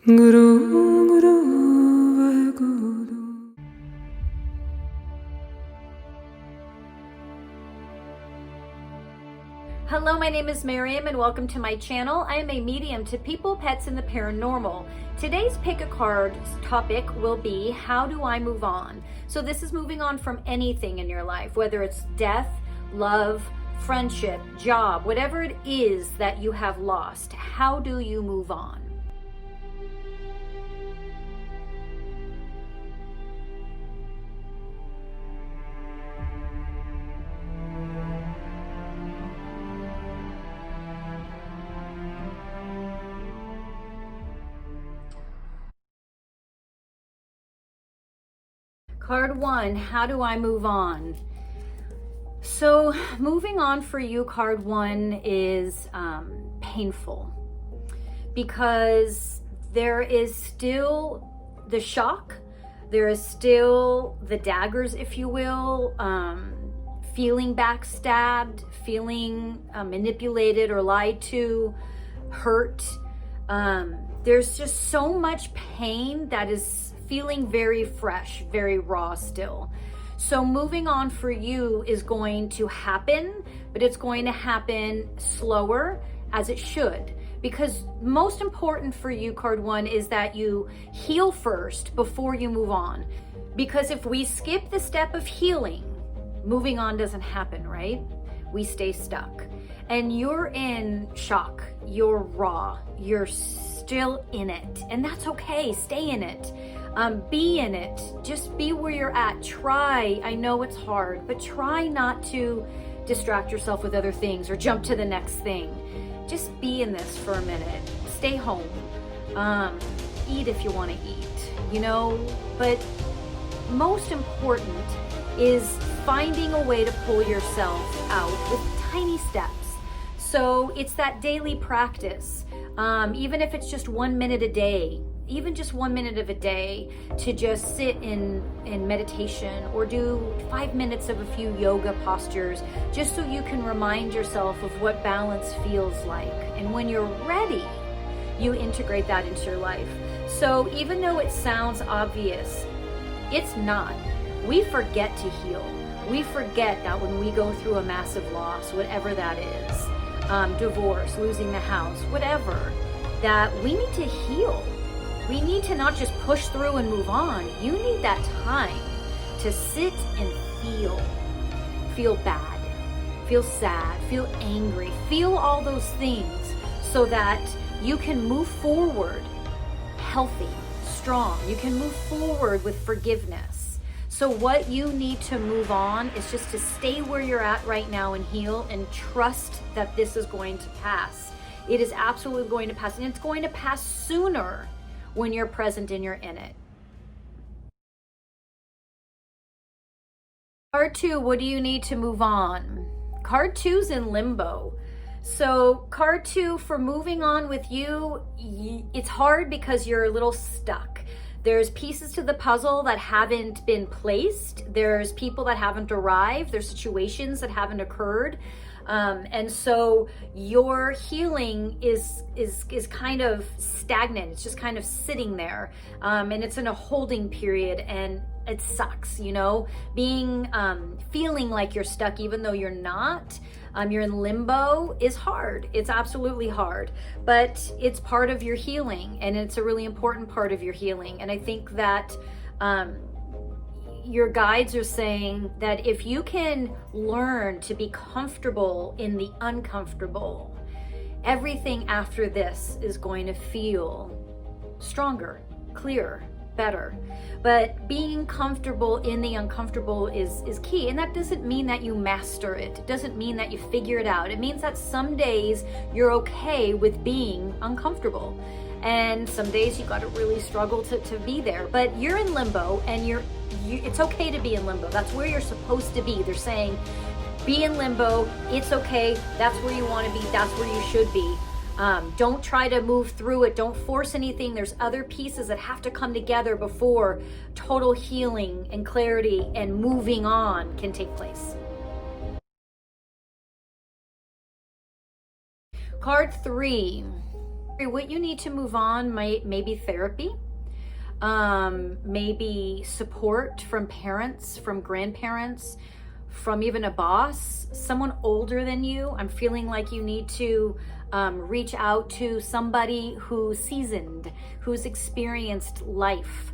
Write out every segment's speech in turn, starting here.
Hello, my name is Miriam and welcome to my channel. I am a medium to people, pets, and the paranormal. Today's pick a card topic will be, how do I move on? So this is moving on from anything in your life, whether it's death, love, friendship, job, whatever it is that you have lost. How do you move on? Card 1, how do I move on? So moving on for you, card 1, is painful because there is still the shock, there is still the daggers, if you will, feeling backstabbed, feeling manipulated or lied to, hurt. There's just so much pain that is feeling very fresh, very raw still. So moving on for you is going to happen, but it's going to happen slower, as it should. Because most important for you, card 1, is that you heal first before you move on. Because if we skip the step of healing, moving on doesn't happen, right? We stay stuck. And you're in shock, you're raw, you're still in it. And that's okay, stay in it. Be in it, just be where you're at. Try, I know it's hard, but try not to distract yourself with other things or jump to the next thing. Just be in this for a minute, stay home, eat if you want to eat, you know, but most important is finding a way to pull yourself out with tiny steps. So it's that daily practice, even if it's just 1 minute a day, even just 1 minute of a day, to just sit in meditation or do 5 minutes of a few yoga postures, just so you can remind yourself of what balance feels like. And when you're ready, you integrate that into your life. So even though it sounds obvious, it's not. We forget to heal. We forget that when we go through a massive loss, whatever that is, divorce, losing the house, whatever, that we need to heal. We need to not just push through and move on. You need that time to sit and feel bad, feel sad, feel angry, feel all those things so that you can move forward healthy, strong. You can move forward with forgiveness. So what you need to move on is just to stay where you're at right now and heal and trust that this is going to pass. It is absolutely going to pass, and it's going to pass sooner when you're present and you're in it. Card 2, what do you need to move on? Card 2's in limbo. So card 2, for moving on with you, it's hard because you're a little stuck. There's pieces to the puzzle that haven't been placed. There's people that haven't arrived. There's situations that haven't occurred. And so your healing is kind of stagnant. It's just kind of sitting there, and it's in a holding period, and it sucks, you know, feeling like you're stuck even though you're not. You're in limbo is hard. It's absolutely hard, but it's part of your healing, and it's a really important part of your healing. And I think that your guides are saying that if you can learn to be comfortable in the uncomfortable, everything after this is going to feel stronger, clearer, better. But being comfortable in the uncomfortable is key. And that doesn't mean that you master it. It doesn't mean that you figure it out. It means that some days you're okay with being uncomfortable. And some days you got to really struggle to be there. But you're in limbo, and it's okay to be in limbo. That's where you're supposed to be. They're saying, be in limbo. It's okay. That's where you want to be. That's where you should be. Don't try to move through it. Don't force anything. There's other pieces that have to come together before total healing and clarity and moving on can take place. Card 3. What you need to move on maybe therapy, maybe support from parents, from grandparents, from even a boss, someone older than you. I'm feeling like you need to reach out to somebody who's seasoned, who's experienced life.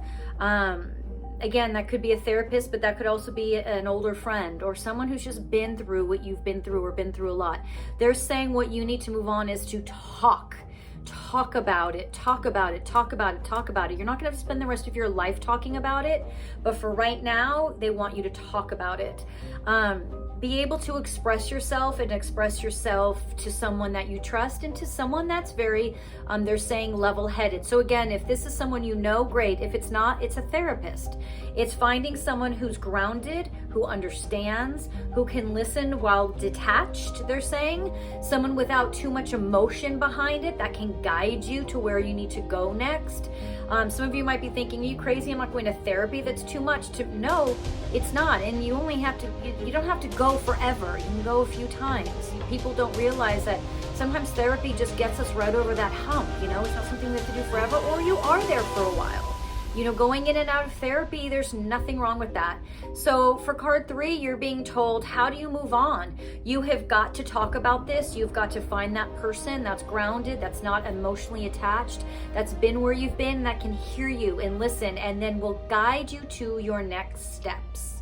Again, that could be a therapist, but that could also be an older friend or someone who's just been through what you've been through or been through a lot. They're saying what you need to move on is to talk about it, talk about it, talk about it, talk about it. You're not going to have to spend the rest of your life talking about it, but for right now, they want you to talk about it. Be able to express yourself and express yourself to someone that you trust and to someone that's very, they're saying level-headed. So again, if this is someone you know, great. If it's not, it's a therapist. It's finding someone who's grounded, who understands, who can listen while detached, they're saying. Someone without too much emotion behind it that can guide you to where you need to go next. Some of you might be thinking, are you crazy? I'm not going to therapy. That's too much. No, it's not. And you only have to, you don't have to go forever. You can go a few times. People don't realize that sometimes therapy just gets us right over that hump. You know, it's not something we have to do forever, or you are there for a while. You know, going in and out of therapy, there's nothing wrong with that. So for card 3, you're being told, how do you move on? You have got to talk about this. You've got to find that person that's grounded, that's not emotionally attached, that's been where you've been, that can hear you and listen, and then will guide you to your next steps.